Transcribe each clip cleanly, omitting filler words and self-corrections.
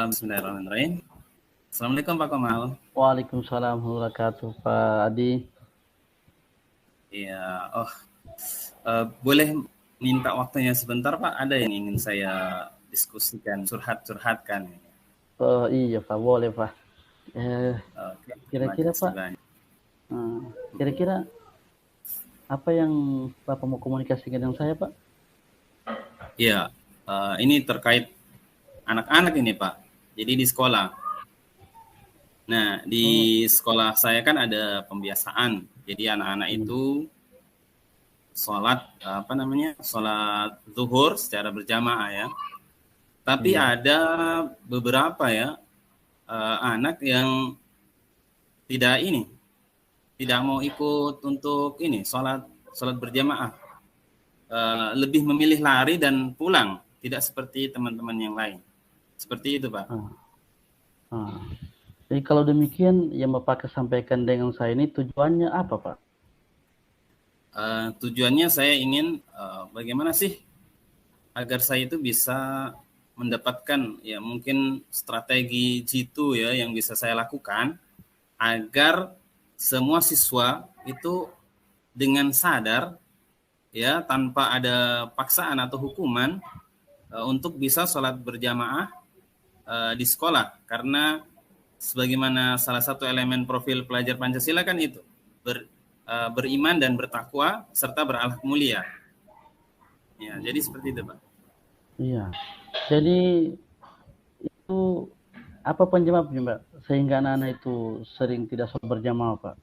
Bismillahirrahmanirrahim. Assalamualaikum Pak Kamal. Waalaikumsalam warahmatullahi wabarakatuh, Pak Adi. Iya, boleh minta waktunya sebentar Pak? Ada yang ingin saya diskusikan, curhatkan. Oh iya Pak, boleh Pak. Oke, Kira-kira Pak, kira-kira apa yang Bapak mau komunikasikan dengan saya Pak? Iya, ini terkait anak-anak ini Pak. Jadi di sekolah. Nah, di sekolah saya kan ada pembiasaan. Jadi anak-anak itu sholat zuhur secara berjamaah ya. Tapi ada beberapa ya anak yang tidak mau ikut untuk sholat berjamaah. Lebih memilih lari dan pulang, tidak seperti teman-teman yang lain. Seperti itu Pak. Jadi kalau demikian yang Bapak sampaikan dengan saya ini tujuannya apa Pak? Tujuannya saya ingin bagaimana sih agar saya itu bisa mendapatkan ya mungkin strategi jitu ya yang bisa saya lakukan agar semua siswa itu dengan sadar ya tanpa ada paksaan atau hukuman untuk bisa sholat berjamaah di sekolah, karena sebagaimana salah satu elemen profil pelajar Pancasila kan itu beriman dan bertakwa serta berakhlak mulia. Ya, jadi seperti itu Pak. Iya. Jadi itu apa penyebabnya Pak sehingga anak-anak itu sering tidak sholat berjamaah Pak?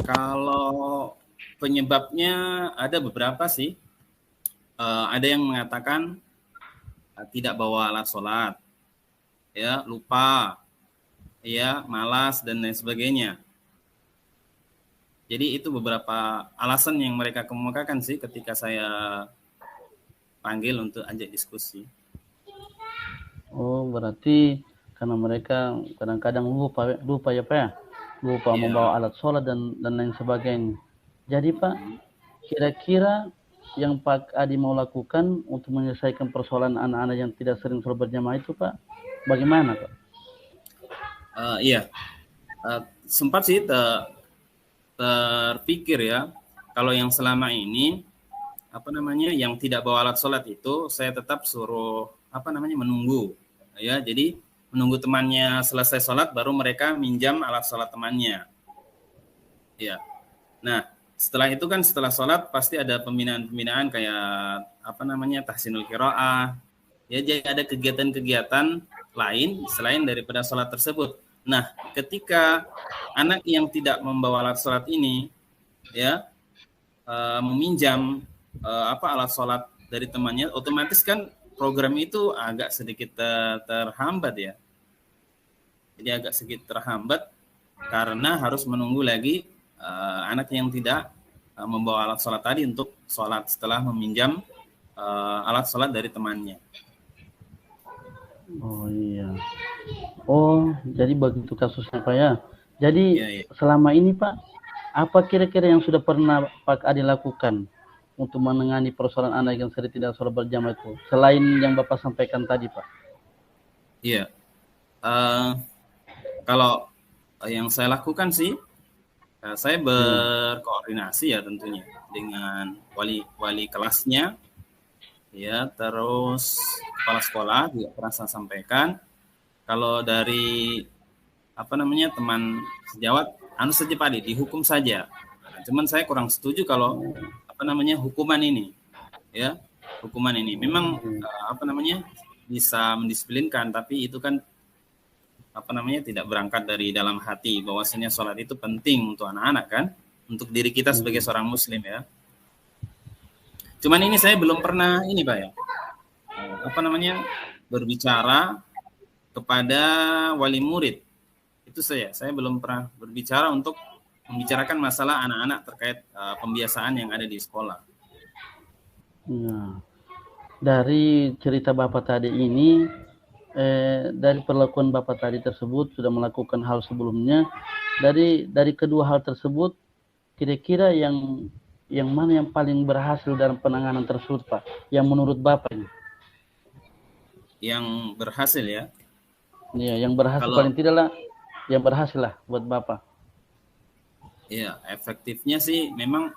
Kalau penyebabnya ada beberapa sih. Ada yang mengatakan tidak bawa alat sholat, ya lupa, ya malas dan lain sebagainya. Jadi itu beberapa alasan yang mereka kemukakan sih ketika saya panggil untuk ajak diskusi. Oh berarti karena mereka kadang-kadang lupa ya Pak ya, lupa membawa alat sholat dan lain sebagainya. Jadi Pak, kira-kira yang Pak Adi mau lakukan untuk menyelesaikan persoalan anak-anak yang tidak sering sholat berjamaah itu Pak, bagaimana Pak? Iya, sempat sih terpikir ya, kalau yang selama ini yang tidak bawa alat sholat itu saya tetap suruh menunggu ya, jadi menunggu temannya selesai sholat baru mereka minjam alat sholat temannya ya. Nah setelah itu kan setelah sholat pasti ada pembinaan kayak tahsinul qiraah ya, jadi ada kegiatan-kegiatan lain selain daripada sholat tersebut. Nah ketika anak yang tidak membawa alat sholat ini ya meminjam alat sholat dari temannya, otomatis kan program itu agak sedikit terhambat ya. Jadi agak sedikit terhambat karena harus menunggu lagi anak yang tidak membawa alat sholat tadi untuk sholat setelah meminjam alat sholat dari temannya. Oh iya. Oh jadi begitu kasusnya Pak ya. Jadi selama ini Pak, apa kira-kira yang sudah pernah Pak Adi lakukan untuk menangani persoalan anak yang sering tidak sholat berjamaah itu, selain yang Bapak sampaikan tadi Pak? Iya. Kalau yang saya lakukan sih, saya berkoordinasi ya tentunya dengan wali kelasnya, ya terus kepala sekolah juga pernah saya sampaikan kalau dari teman sejawat, saja Pak Adi, dihukum saja. Cuman saya kurang setuju kalau hukuman ini, ya, hukuman ini memang bisa mendisiplinkan, tapi itu kan tidak berangkat dari dalam hati bahwasanya sholat itu penting untuk anak-anak kan, untuk diri kita sebagai seorang muslim ya. Cuman ini saya belum pernah ini Pak ya, berbicara kepada wali murid. Itu saya belum pernah berbicara untuk membicarakan masalah anak-anak terkait pembiasaan yang ada di sekolah. Nah, dari cerita Bapak tadi ini, dari perlakuan Bapak tadi tersebut sudah melakukan hal sebelumnya. Dari kedua hal tersebut, kira-kira yang mana yang paling berhasil dalam penanganan tersebut, Pak? Yang menurut Bapak ini? Yang berhasil ya? Iya, yang berhasil paling tidak lah, yang berhasil lah buat Bapak. Iya, efektifnya sih memang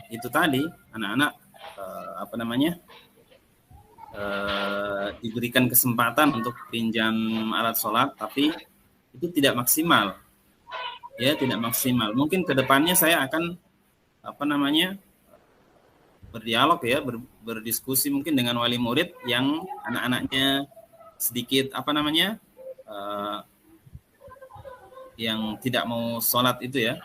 itu tadi anak-anak diberikan kesempatan untuk pinjam alat sholat, tapi itu tidak maksimal. Ya, tidak maksimal. Mungkin kedepannya saya akan berdialog ya, berdiskusi mungkin dengan wali murid yang anak-anaknya sedikit yang tidak mau sholat itu ya,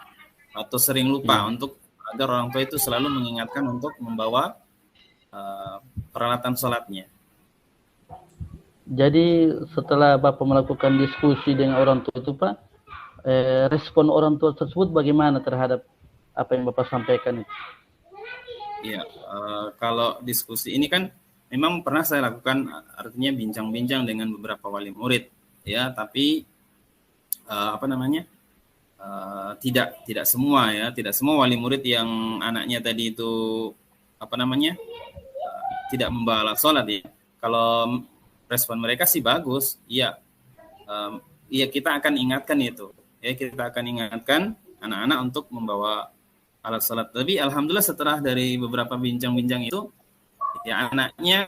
atau sering lupa, untuk agar orang tua itu selalu mengingatkan untuk membawa peralatan sholatnya. Jadi setelah Bapak melakukan diskusi dengan orang tua itu Pak, respon orang tua tersebut bagaimana terhadap apa yang Bapak sampaikan itu? Iya, kalau diskusi ini kan memang pernah saya lakukan, artinya bincang-bincang dengan beberapa wali murid ya, tapi tidak semua ya, tidak semua wali murid yang anaknya tadi itu tidak membawa alat sholat ya. Kalau respon mereka sih bagus, iya, kita akan ingatkan itu ya, kita akan ingatkan anak-anak untuk membawa alat sholat. Tapi alhamdulillah setelah dari beberapa bincang-bincang itu, ya anaknya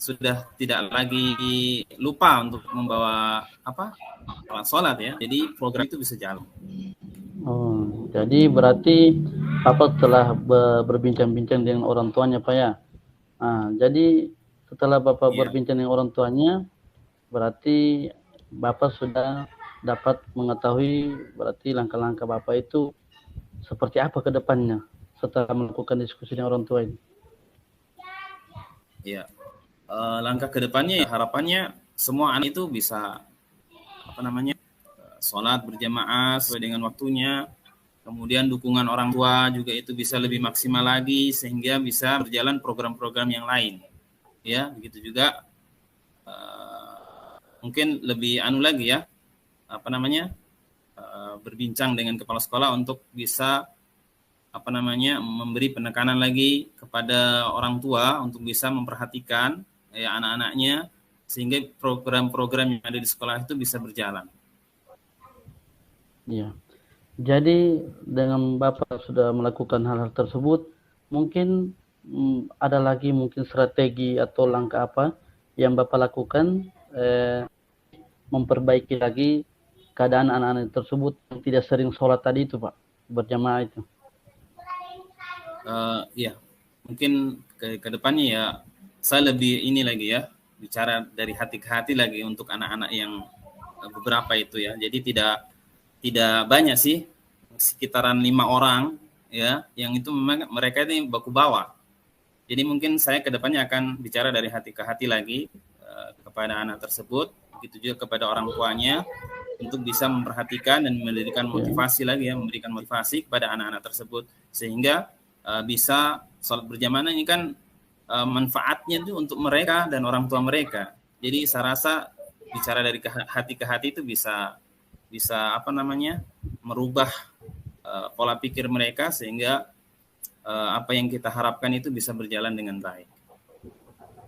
sudah tidak lagi lupa untuk membawa alat sholat ya. Jadi program itu bisa jalan. Oh, jadi berarti Bapak telah berbincang-bincang dengan orang tuanya Pak ya. Jadi setelah Bapak berbincang dengan orang tuanya, berarti Bapak sudah dapat mengetahui berarti langkah-langkah Bapak itu seperti apa ke depannya setelah melakukan diskusi dengan orang tua ini. Iya. Langkah ke depannya ya, harapannya semua anak itu bisa sholat berjamaah sesuai dengan waktunya, kemudian dukungan orang tua juga itu bisa lebih maksimal lagi sehingga bisa berjalan program-program yang lain ya. Begitu juga mungkin lebih lagi ya, berbincang dengan kepala sekolah untuk bisa memberi penekanan lagi kepada orang tua untuk bisa memperhatikan ya anak-anaknya, sehingga program-program yang ada di sekolah itu bisa berjalan. Iya. Jadi dengan Bapak sudah melakukan hal-hal tersebut, mungkin ada lagi mungkin strategi atau langkah apa yang Bapak lakukan memperbaiki lagi keadaan anak-anak tersebut yang tidak sering sholat tadi itu Pak, berjamaah itu. Ya, mungkin ke depannya ya saya lebih ini lagi ya, bicara dari hati ke hati lagi untuk anak-anak yang beberapa itu ya. Jadi tidak banyak sih, sekitaran 5 orang ya, yang itu memang mereka ini baku bawa. Jadi mungkin saya ke depannya akan bicara dari hati ke hati lagi kepada anak tersebut, begitu juga kepada orang tuanya, untuk bisa memperhatikan dan memberikan motivasi lagi ya, memberikan motivasi kepada anak-anak tersebut, sehingga bisa sholat berjamaah ini kan manfaatnya itu untuk mereka dan orang tua mereka. Jadi saya rasa bicara dari hati ke hati itu bisa merubah pola pikir mereka, sehingga apa yang kita harapkan itu bisa berjalan dengan baik.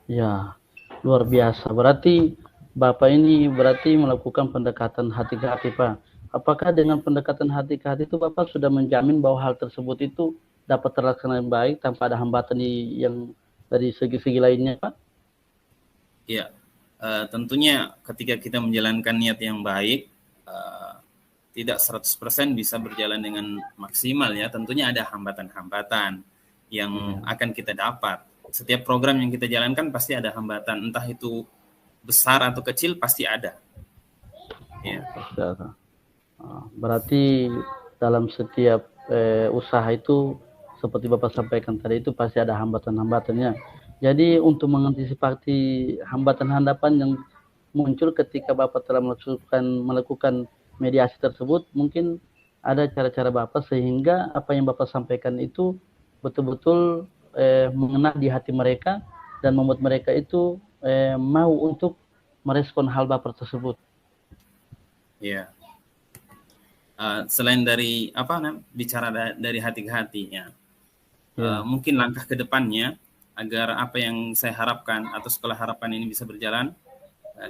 Ya, luar biasa. Berarti Bapak ini melakukan pendekatan hati ke hati Pak. Apakah dengan pendekatan hati ke hati itu Bapak sudah menjamin bahwa hal tersebut itu dapat terlaksana baik tanpa ada hambatan yang dari segi-segi lainnya Pak? Iya, tentunya ketika kita menjalankan niat yang baik, tidak 100% bisa berjalan dengan maksimal ya. Tentunya ada hambatan-hambatan yang akan kita dapat. Setiap program yang kita jalankan pasti ada hambatan, entah itu besar atau kecil pasti ada. Ya. Berarti dalam setiap usaha itu seperti Bapak sampaikan tadi itu pasti ada hambatan-hambatannya. Jadi untuk mengantisipasi hambatan-hambatan yang muncul ketika Bapak telah melakukan mediasi tersebut, mungkin ada cara-cara Bapak sehingga apa yang Bapak sampaikan itu betul-betul mengena di hati mereka dan membuat mereka itu mau untuk merespon hal Bapak tersebut. Ya. Selain dari bicara dari hati ke hati ya. Mungkin langkah ke depannya agar apa yang saya harapkan atau sekolah harapan ini bisa berjalan,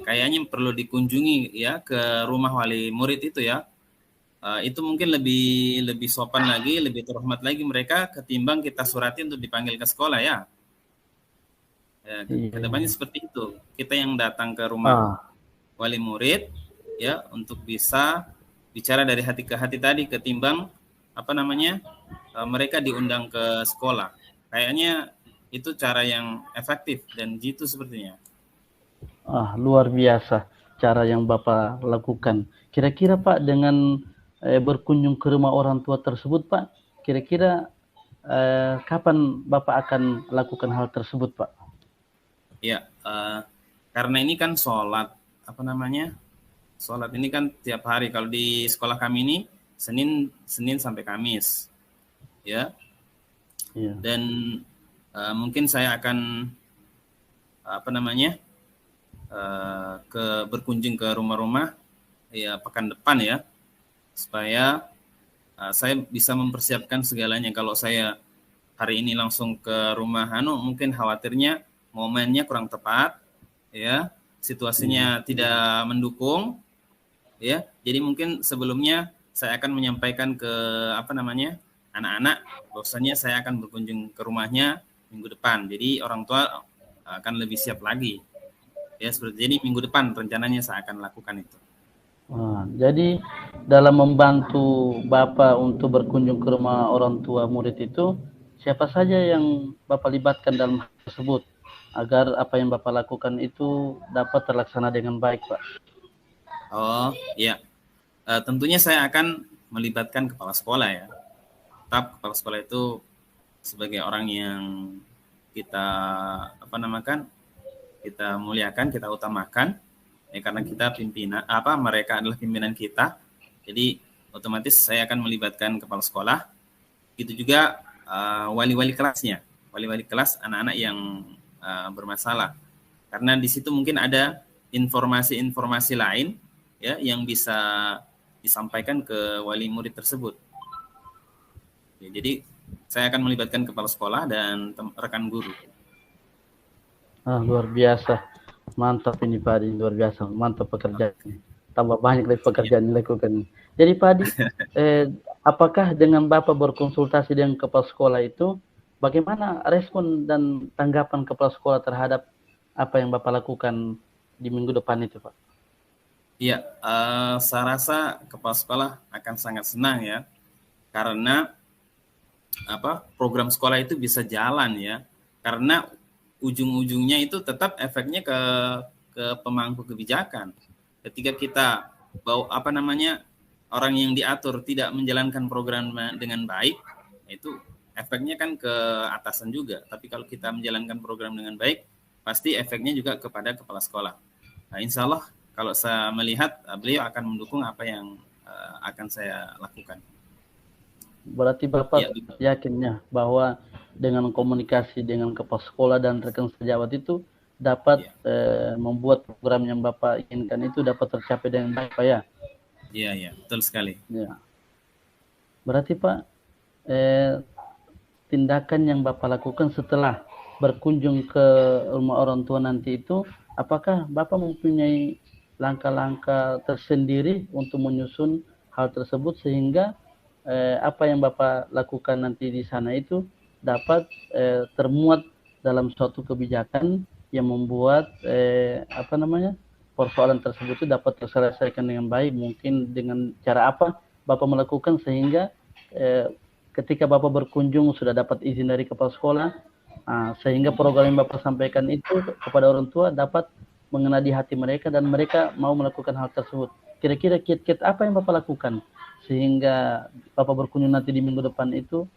kayaknya perlu dikunjungi ya ke rumah wali murid itu ya. Itu mungkin lebih sopan lagi, lebih terhormat lagi mereka ketimbang kita surati untuk dipanggil ke sekolah ya. Kedepannya seperti itu. Kita yang datang ke rumah wali murid ya untuk bisa bicara dari hati ke hati tadi ketimbang mereka diundang ke sekolah. Kayaknya itu cara yang efektif dan jitu sepertinya. Luar biasa cara yang Bapak lakukan. Kira-kira Pak dengan berkunjung ke rumah orang tua tersebut Pak, kira-kira kapan Bapak akan lakukan hal tersebut Pak? Ya, karena ini kan sholat ini kan tiap hari. Kalau di sekolah kami ini Senin sampai Kamis, ya. Dan mungkin saya akan berkunjung ke rumah-rumah ya pekan depan ya, supaya saya bisa mempersiapkan segalanya. Kalau saya hari ini langsung ke rumah mungkin khawatirnya momennya kurang tepat ya, situasinya tidak mendukung ya. Jadi mungkin sebelumnya saya akan menyampaikan ke anak-anak bahwasanya saya akan berkunjung ke rumahnya minggu depan. Jadi orang tua akan lebih siap lagi. Ya, jadi minggu depan rencananya saya akan lakukan itu. Jadi dalam membantu Bapak untuk berkunjung ke rumah orang tua murid itu, siapa saja yang Bapak libatkan dalam hal tersebut agar apa yang Bapak lakukan itu dapat terlaksana dengan baik, Pak? Tentunya saya akan melibatkan kepala sekolah ya. Tetap kepala sekolah itu sebagai orang yang kita kita muliakan, kita utamakan ya, karena kita pimpinan mereka adalah pimpinan kita. Jadi otomatis saya akan melibatkan kepala sekolah. Itu juga wali-wali kelasnya, wali-wali kelas anak-anak yang bermasalah. Karena di situ mungkin ada informasi-informasi lain ya yang bisa disampaikan ke wali murid tersebut. Ya, jadi saya akan melibatkan kepala sekolah dan rekan guru. Luar biasa, mantap ini Pak Adi, luar biasa, mantap pekerjaan. Tambah banyak lagi pekerjaan yang dilakukan. Jadi Pak Adi, apakah dengan Bapak berkonsultasi dengan kepala sekolah itu, bagaimana respon dan tanggapan kepala sekolah terhadap apa yang Bapak lakukan di minggu depan itu Pak? Iya, saya rasa kepala sekolah akan sangat senang ya, karena program sekolah itu bisa jalan ya, karena ujung-ujungnya itu tetap efeknya ke pemangku kebijakan. Ketika kita orang yang diatur tidak menjalankan program dengan baik, itu efeknya kan ke atasan juga. Tapi kalau kita menjalankan program dengan baik, pasti efeknya juga kepada kepala sekolah. Nah, insya Allah kalau saya melihat beliau akan mendukung apa yang akan saya lakukan. Berarti Bapak yakinnya bahwa dengan komunikasi dengan kepala sekolah dan rekan sejawat itu dapat membuat program yang Bapak inginkan itu dapat tercapai dengan baik Pak ya? Iya, betul sekali. Ya. Berarti Pak, tindakan yang Bapak lakukan setelah berkunjung ke rumah orang tua nanti itu, apakah Bapak mempunyai langkah-langkah tersendiri untuk menyusun hal tersebut sehingga apa yang Bapak lakukan nanti di sana itu dapat termuat dalam suatu kebijakan yang membuat persoalan tersebut itu dapat terselesaikan dengan baik. Mungkin dengan cara apa Bapak melakukan sehingga ketika Bapak berkunjung sudah dapat izin dari kepala sekolah, sehingga program yang Bapak sampaikan itu kepada orang tua dapat mengena di hati mereka dan mereka mau melakukan hal tersebut. Kira-kira kiat-kiat apa yang Bapak lakukan sehingga Bapak berkunjung nanti di minggu depan itu,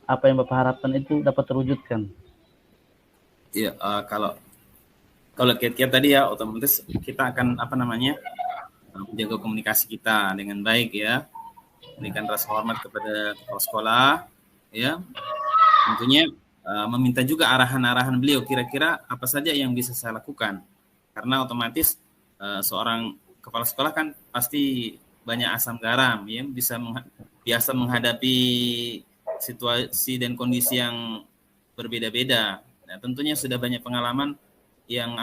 apa yang Bapak harapkan itu dapat terwujudkan? Iya, kalau kiat-kiat tadi ya otomatis kita akan menjaga komunikasi kita dengan baik ya, memberikan rasa hormat kepada kepala sekolah ya, tentunya meminta juga arahan-arahan beliau kira-kira apa saja yang bisa saya lakukan, karena otomatis seorang kepala sekolah kan pasti banyak asam garam ya, biasa menghadapi situasi dan kondisi yang berbeda-beda. Nah, tentunya sudah banyak pengalaman yang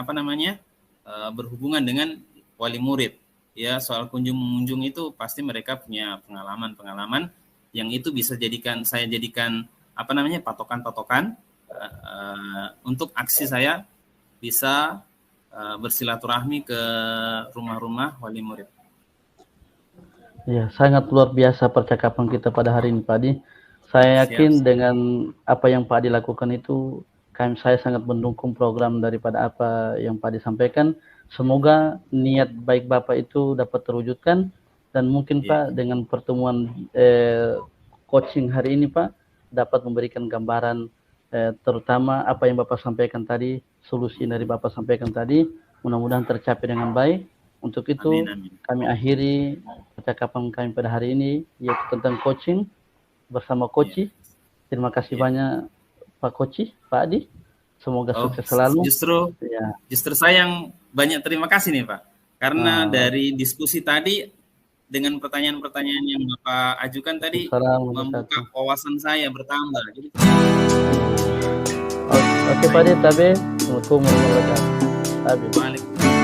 berhubungan dengan wali murid ya, soal kunjung-mengunjung itu pasti mereka punya pengalaman yang itu bisa saya jadikan patokan-patokan untuk aksi saya bisa bersilaturahmi ke rumah-rumah wali murid. Ya, sangat luar biasa percakapan kita pada hari ini, Pak Adi. Saya yakin dengan apa yang Pak Adi lakukan itu, saya sangat mendukung program daripada apa yang Pak Adi sampaikan. Semoga niat baik Bapak itu dapat terwujudkan, dan mungkin Pak dengan pertemuan coaching hari ini Pak dapat memberikan gambaran terutama apa yang Bapak sampaikan tadi, solusi dari Bapak sampaikan tadi, mudah-mudahan tercapai dengan baik. Untuk itu amin. Kami akhiri percakapan kami pada hari ini, yaitu tentang coaching bersama Koci. Terima kasih banyak Pak Koci, Pak Adi. Semoga sukses selalu. Justru saya yang banyak terima kasih nih Pak, karena dari diskusi tadi dengan pertanyaan-pertanyaan yang Bapak ajukan tadi membuka wawasan saya bertambah. Oke Pak Adi, Assalamualaikum warahmatullahi wabarakatuh.